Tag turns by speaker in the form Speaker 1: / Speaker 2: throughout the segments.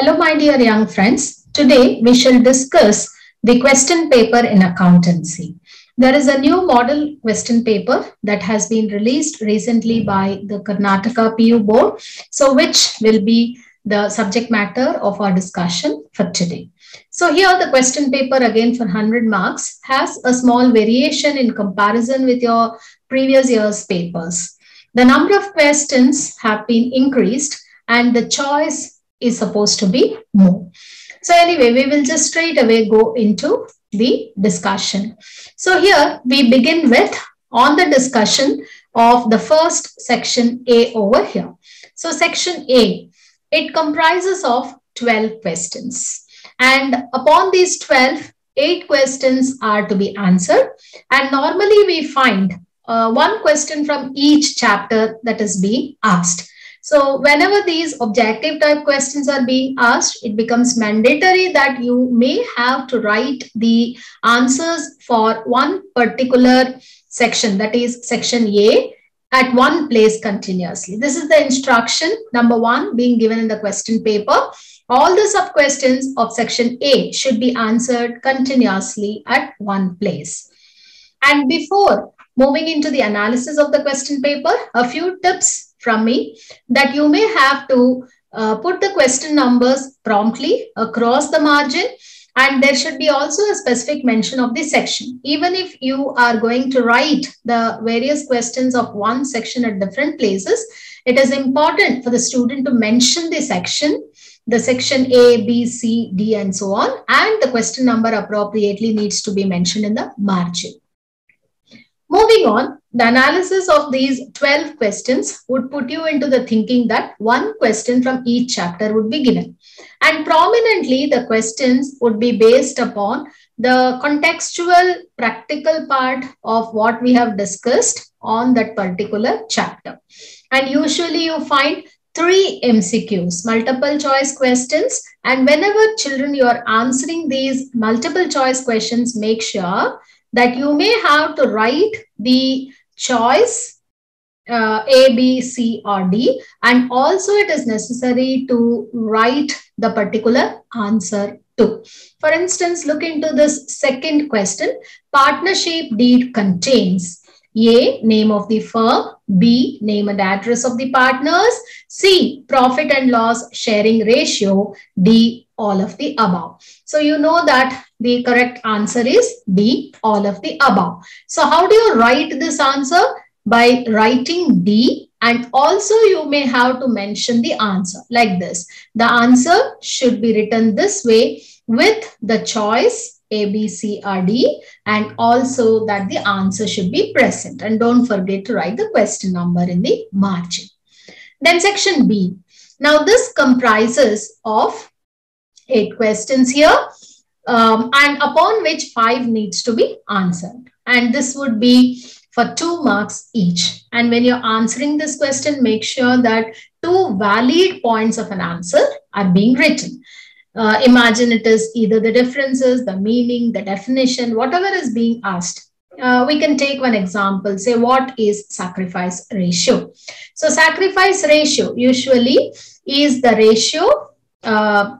Speaker 1: Hello, my dear young friends. Today we shall discuss the question paper in accountancy. There is a new model question paper that has been released recently by the Karnataka PU board, so which will be the subject matter of our discussion for today. So here the question paper again for 100 marks has a small variation in comparison with your previous year's papers. The number of questions have been increased and the choice is supposed to be more. So anyway, we will just straight away go into the discussion. So here we begin with on the discussion of the first section A over here. So section A, it comprises of 12 questions. And upon these 12, 8 questions are to be answered. And normally we find one question from each chapter that is being asked. So whenever these objective type questions are being asked, it becomes mandatory that you may have to write the answers for one particular section, that is section A, at one place continuously. This is the instruction number 1 being given in the question paper. All the sub questions of section A should be answered continuously at one place. And before moving into the analysis of the question paper, a few tips from me that you may have to put the question numbers promptly across the margin, and there should be also a specific mention of the section. Even if you are going to write the various questions of one section at different places, it is important for the student to mention the section A, B, C, D, and so on, and the question number appropriately needs to be mentioned in the margin. Moving on, the analysis of these 12 questions would put you into the thinking that one question from each chapter would be given. And prominently, the questions would be based upon the contextual practical part of what we have discussed on that particular chapter. And usually you find 3 MCQs, multiple choice questions. And whenever children you are answering these multiple choice questions, make sure that you may have to write the choice A, B, C, or D, and also it is necessary to write the particular answer too. For instance, look into this second question. Partnership deed contains A, name of the firm, B, name and address of the partners, C, profit and loss sharing ratio, D, all of the above. So you know that the correct answer is B, all of the above. So how do you write this answer? By writing D, and also you may have to mention the answer like this. The answer should be written this way with the choice A, B, C, or D, and also that the answer should be present. And don't forget to write the question number in the margin. Then section B. Now this comprises of 8 questions here, and upon which 5 needs to be answered. And this would be for 2 marks each. And when you're answering this question, make sure that 2 valid points of an answer are being written. Imagine it is either the differences, the meaning, the definition, whatever is being asked. We can take one example, say what is sacrifice ratio? So sacrifice ratio usually is the ratio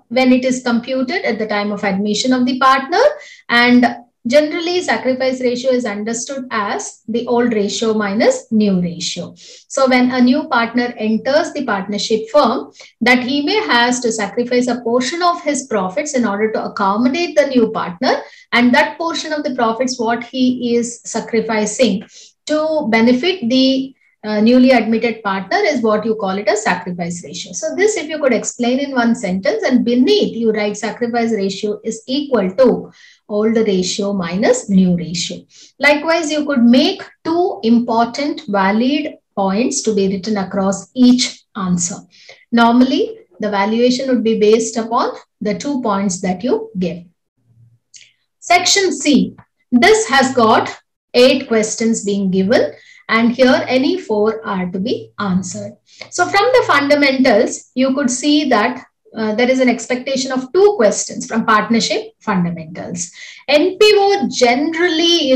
Speaker 1: when it is computed at the time of admission of the partner, and generally sacrifice ratio is understood as the old ratio minus new ratio. So when a new partner enters the partnership firm, that he may has to sacrifice a portion of his profits in order to accommodate the new partner, and that portion of the profits what he is sacrificing to benefit the newly admitted partner is what you call it a sacrifice ratio. So this, if you could explain in one sentence, and beneath you write sacrifice ratio is equal to old ratio minus new ratio. Likewise, you could make 2 important valid points to be written across each answer. Normally, the valuation would be based upon the 2 points that you give. Section C. This has got 8 questions being given, and here any 4 are to be answered. So from the fundamentals, you could see that there is an expectation of 2 questions from partnership fundamentals. NPO generally,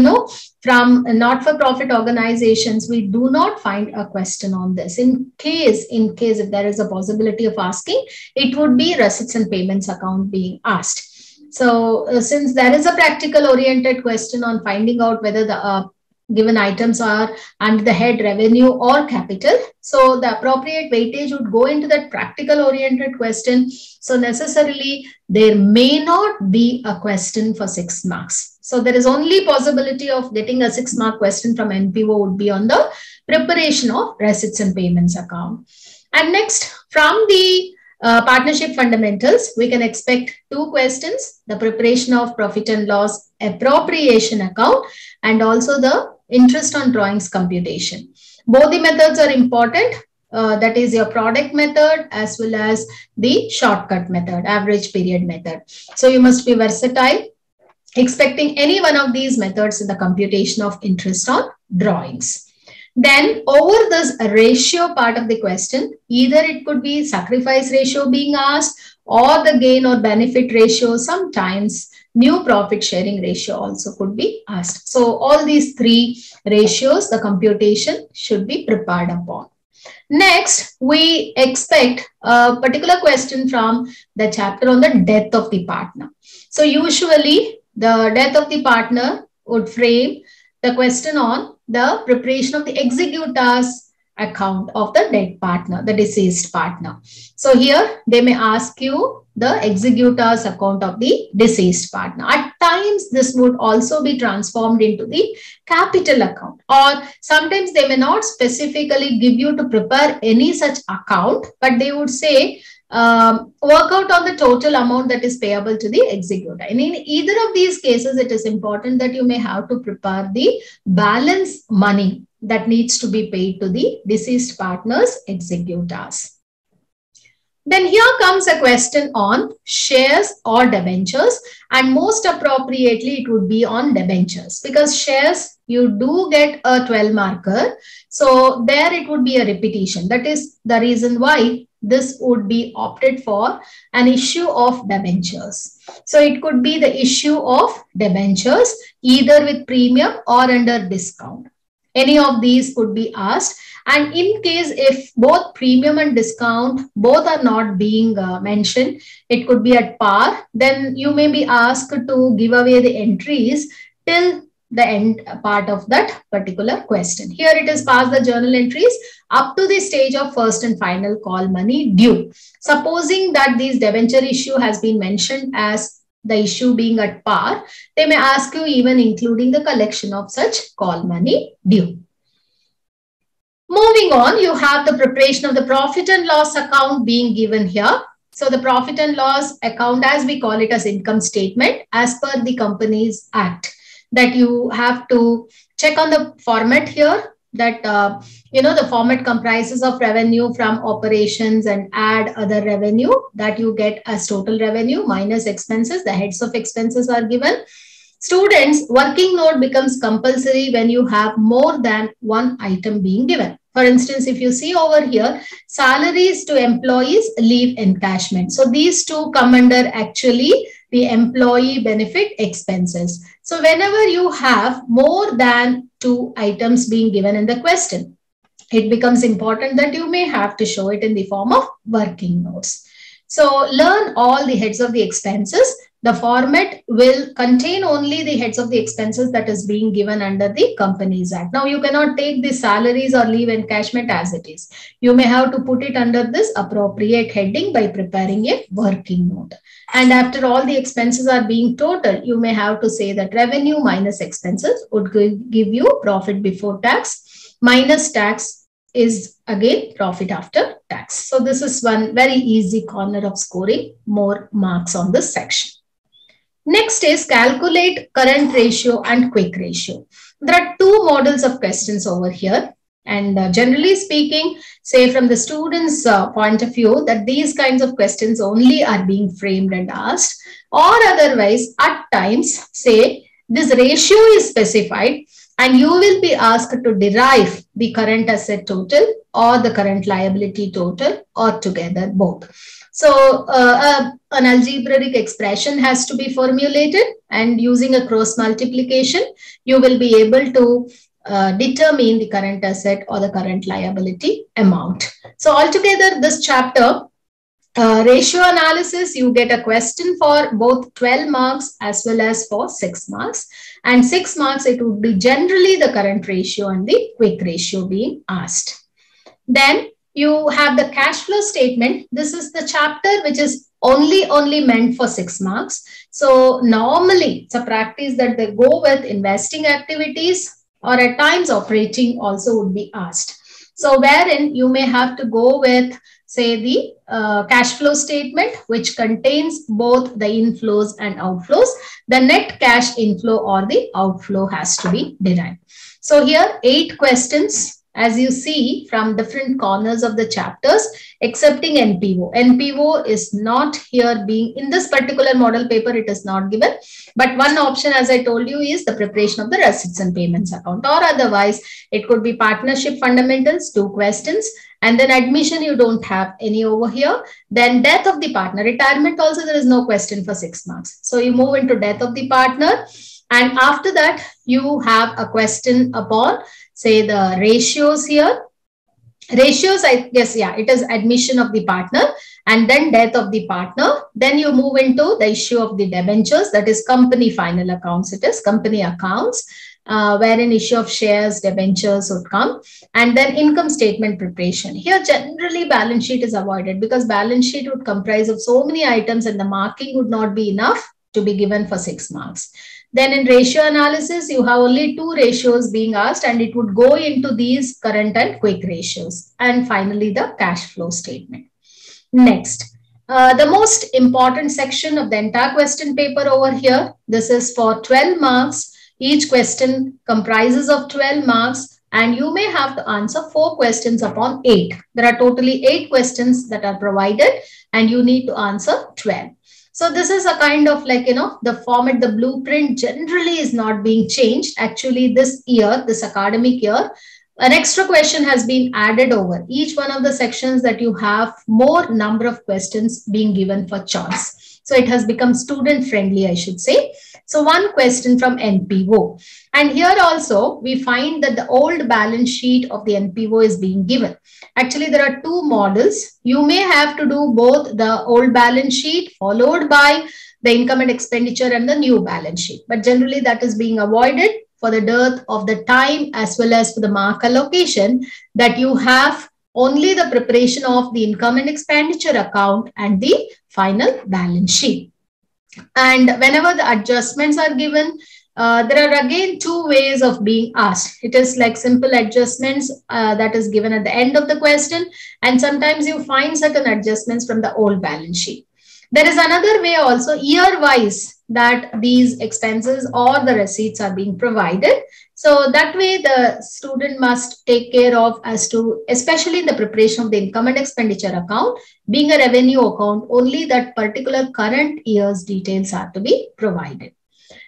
Speaker 1: from not-for-profit organizations, we do not find a question on this. In case if there is a possibility of asking, it would be receipts and payments account being asked. So since there is a practical oriented question on finding out whether the given items are under the head revenue or capital, so the appropriate weightage would go into that practical oriented question. So necessarily there may not be a question for 6 marks. So there is only possibility of getting a 6-mark question from NPO would be on the preparation of receipts and payments account. And next, from the partnership fundamentals, we can expect 2 questions: the preparation of profit and loss appropriation account and also the interest on drawings computation. Both the methods are important. That is your product method as well as the shortcut method, average period method. So you must be versatile, expecting any one of these methods in the computation of interest on drawings. Then over this ratio part of the question, either it could be sacrifice ratio being asked or the gain or benefit ratio. Sometimes new profit sharing ratio also could be asked. So all these 3 ratios, the computation should be prepared upon. Next, we expect a particular question from the chapter on the death of the partner. So usually the death of the partner would frame the question on the preparation of the executor's account of the dead partner, the deceased partner. So here they may ask you the executor's account of the deceased partner. At times this would also be transformed into the capital account, or sometimes they may not specifically give you to prepare any such account, but they would say work out on the total amount that is payable to the executor. And in either of these cases, it is important that you may have to prepare the balance money that needs to be paid to the deceased partner's executors. Then here comes a question on shares or debentures, and most appropriately it would be on debentures, because shares you do get a 12 marker. So there it would be a repetition. That is the reason why this would be opted for an issue of debentures. So it could be the issue of debentures either with premium or under discount. Any of these could be asked. And in case if both premium and discount both are not being mentioned, it could be at par, then you may be asked to give away the entries till the end part of that particular question. Here it is past the journal entries up to the stage of first and final call money due. Supposing that this debenture issue has been mentioned as the issue being at par, they may ask you even including the collection of such call money due. Moving on, you have the preparation of the profit and loss account being given here. So the profit and loss account, as we call it as income statement, as per the Companies Act, that you have to check on the format here, that the format comprises of revenue from operations and add other revenue that you get as total revenue minus expenses. The heads of expenses are given. Students, working note becomes compulsory when you have more than one item being given. For instance, if you see over here, salaries to employees, leave encashment. So these two come under actually the employee benefit expenses. So whenever you have more than 2 items being given in the question, it becomes important that you may have to show it in the form of working notes. So learn all the heads of the expenses. The format will contain only the heads of the expenses that is being given under the Companies Act. Now, you cannot take the salaries or leave encashment as it is. You may have to put it under this appropriate heading by preparing a working note. And after all the expenses are being totaled, you may have to say that revenue minus expenses would give you profit before tax, minus tax is again profit after tax. So this is one very easy corner of scoring more marks on this section. Next is calculate current ratio and quick ratio. There are 2 models of questions over here. And generally speaking, say from the students' point of view, that these kinds of questions only are being framed and asked, or otherwise at times say this ratio is specified and you will be asked to derive the current asset total or the current liability total or together both. So an algebraic expression has to be formulated, and using a cross multiplication, you will be able to determine the current asset or the current liability amount. So altogether, this chapter, ratio analysis, you get a question for both 12 marks as well as for 6 marks. And 6 marks, it would be generally the current ratio and the quick ratio being asked. Then you have the cash flow statement. This is the chapter which is only meant for 6 marks. So normally it's a practice that they go with investing activities, or at times operating also would be asked. So wherein you may have to go with, say, the cash flow statement, which contains both the inflows and outflows. The net cash inflow or the outflow has to be derived. So here 8 questions, as you see from different corners of the chapters, excepting NPO. NPO is not here being, in this particular model paper, it is not given. But one option, as I told you, is the preparation of the receipts and payments account, or otherwise it could be partnership fundamentals, 2 questions. And then admission, you don't have any over here. Then death of the partner, retirement also, there is no question for 6 marks. So you move into death of the partner. And after that, you have a question upon, say, the ratios here. Ratios, I guess, yeah, it is admission of the partner and then death of the partner. Then you move into the issue of the debentures, that is company final accounts. It is company accounts, wherein issue of shares, debentures would come. And then income statement preparation. Here, generally, balance sheet is avoided because balance sheet would comprise of so many items and the marking would not be enough to be given for 6 marks. Then in ratio analysis, you have only 2 ratios being asked, and it would go into these current and quick ratios. And finally, the cash flow statement. Next, the most important section of the entire question paper over here. This is for 12 marks. Each question comprises of 12 marks, and you may have to answer 4 questions upon 8. There are totally 8 questions that are provided, and you need to answer 12. So this is a kind of like, the format, the blueprint generally is not being changed. Actually, this year, this academic year, an extra question has been added over each one of the sections, that you have more number of questions being given for choice. So it has become student friendly, I should say. So 1 question from NPO. And here also, we find that the old balance sheet of the NPO is being given. Actually, there are 2 models. You may have to do both the old balance sheet followed by the income and expenditure and the new balance sheet. But generally, that is being avoided for the dearth of the time as well as for the mark allocation, that you have only the preparation of the income and expenditure account and the final balance sheet. And whenever the adjustments are given, there are again 2 ways of being asked. It is like simple adjustments that is given at the end of the question. And sometimes you find certain adjustments from the old balance sheet. There is another way also, year-wise, that these expenses or the receipts are being provided. So that way the student must take care of as to, especially in the preparation of the income and expenditure account, being a revenue account, only that particular current year's details are to be provided.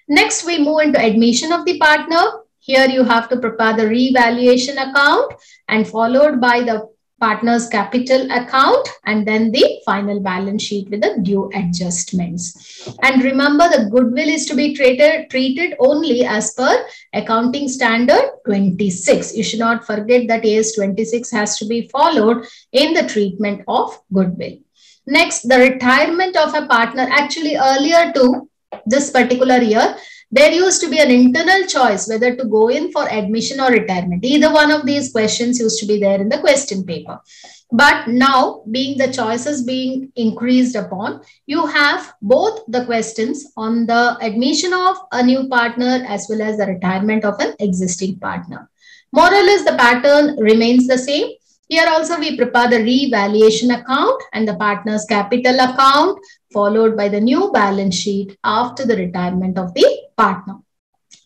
Speaker 1: Next, we move into admission of the partner. Here you have to prepare the revaluation account and followed by the partner's capital account and then the final balance sheet with the due adjustments. And remember, the goodwill is to be treated only as per accounting standard 26. You should not forget that AS 26 has to be followed in the treatment of goodwill. Next, the retirement of a partner. Actually, earlier to this particular year, there used to be an internal choice whether to go in for admission or retirement. Either one of these questions used to be there in the question paper. But now, being the choices being increased upon, you have both the questions on the admission of a new partner as well as the retirement of an existing partner. More or less, the pattern remains the same. Here also, we prepare the revaluation account and the partner's capital account, followed by the new balance sheet after the retirement of the partner.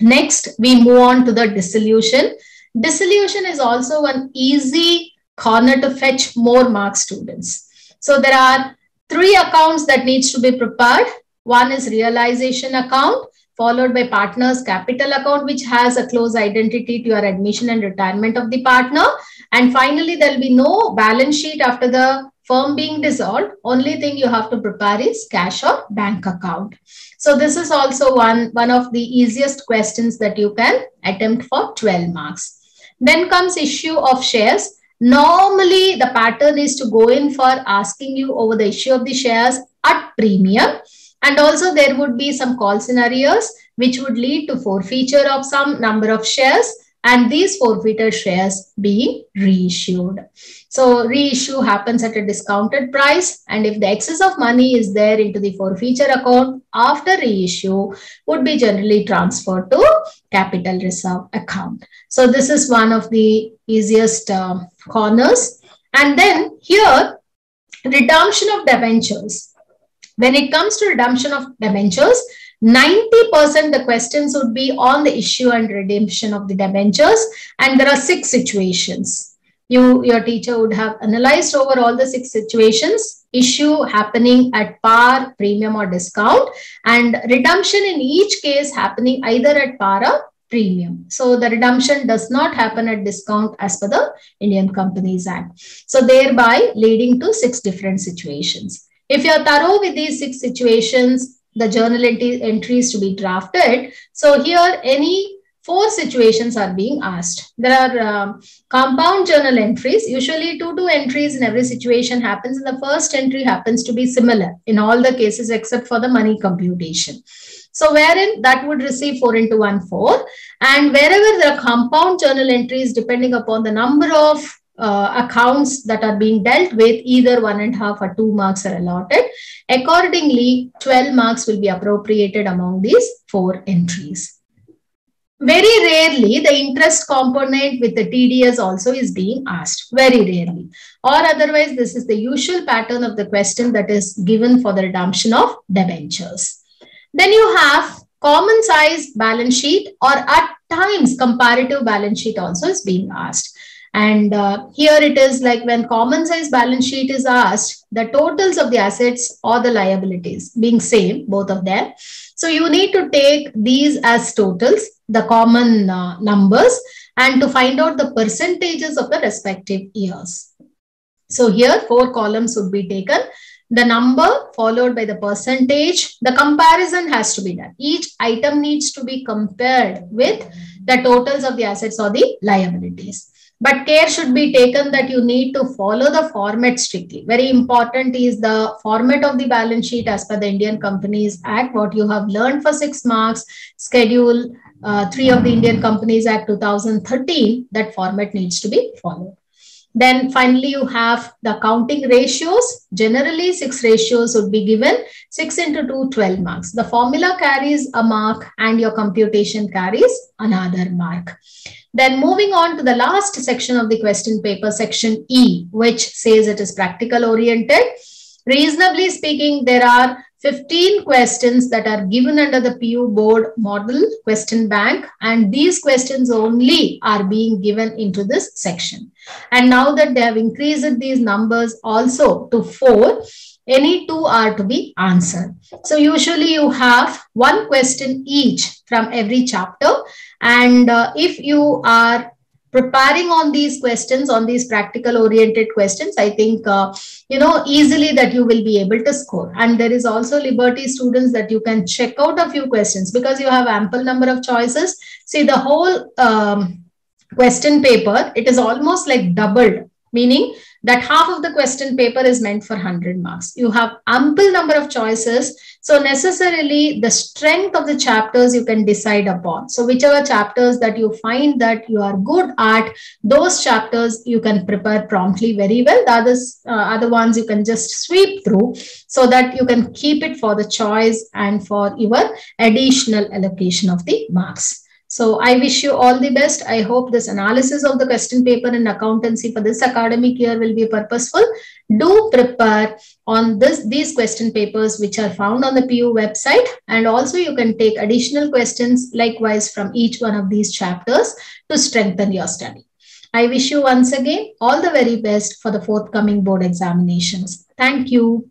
Speaker 1: Next, we move on to the dissolution. Dissolution is also one easy corner to fetch more mark students. So there are 3 accounts that needs to be prepared. One is realization account, followed by partner's capital account, which has a close identity to your admission and retirement of the partner. And finally, there will be no balance sheet after the firm being dissolved, only thing you have to prepare is cash or bank account. So this is also one of the easiest questions that you can attempt for 12 marks. Then comes issue of shares. Normally, the pattern is to go in for asking you over the issue of the shares at premium. And also there would be some call scenarios which would lead to forfeiture of some number of shares and these forfeited shares being reissued. So reissue happens at a discounted price, and if the excess of money is there into the forfeiture account after reissue would be generally transferred to capital reserve account. So this is one of the easiest corners. And then here, redemption of debentures. When it comes to redemption of debentures, 90% the questions would be on the issue and redemption of the debentures, and there are 6 situations. Your teacher would have analyzed over all the 6 situations, issue happening at par, premium or discount, and redemption in each case happening either at par or premium. So the redemption does not happen at discount as per the Indian Companies Act. So thereby leading to 6 different situations. If you are thorough with these 6 situations, the journal entries to be drafted. So here any 4 situations are being asked. There are compound journal entries. Usually 2 entries in every situation happens, and the first entry happens to be similar in all the cases except for the money computation. So wherein that would receive 4 into 1, 4. And wherever there are compound journal entries, depending upon the number of accounts that are being dealt with, either 1.5 or 2 marks are allotted. Accordingly, 12 marks will be appropriated among these 4 entries. Very rarely, the interest component with the TDS also is being asked. Very rarely. Or otherwise, this is the usual pattern of the question that is given for the redemption of debentures. Then you have common size balance sheet, or at times comparative balance sheet also is being asked. And here it is like when common size balance sheet is asked, the totals of the assets or the liabilities being same, both of them. So you need to take these as totals, the common numbers, and to find out the percentages of the respective years. So here 4 columns would be taken. The number followed by the percentage. The comparison has to be done. Each item needs to be compared with the totals of the assets or the liabilities. But care should be taken that you need to follow the format strictly. Very important is the format of the balance sheet as per the Indian Companies Act, what you have learned for 6 marks, Schedule 3 of the Indian Companies Act 2013, that format needs to be followed. Then finally, you have the accounting ratios. Generally, 6 ratios would be given. 6 into 2, 12 marks. The formula carries a mark and your computation carries another mark. Then moving on to the last section of the question paper, section E, which says it is practical oriented. Reasonably speaking, there are 15 questions that are given under the PU board model question bank, and these questions only are being given into this section. And now that they have increased these numbers also to 4, any 2 are to be answered. So usually you have 1 question each from every chapter, and if you are preparing on these questions, on these practical oriented questions, I think, easily that you will be able to score. And there is also liberty, students, that you can check out a few questions because you have ample number of choices. See, the whole question paper, it is almost like doubled, meaning that half of the question paper is meant for 100 marks. You have ample number of choices. So necessarily the strength of the chapters you can decide upon. So whichever chapters that you find that you are good at, those chapters you can prepare promptly very well. The others, other ones you can just sweep through so that you can keep it for the choice and for your additional allocation of the marks. So I wish you all the best. I hope this analysis of the question paper in accountancy for this academic year will be purposeful. Do prepare on these question papers which are found on the PU website, and also you can take additional questions likewise from each one of these chapters to strengthen your study. I wish you once again all the very best for the forthcoming board examinations. Thank you.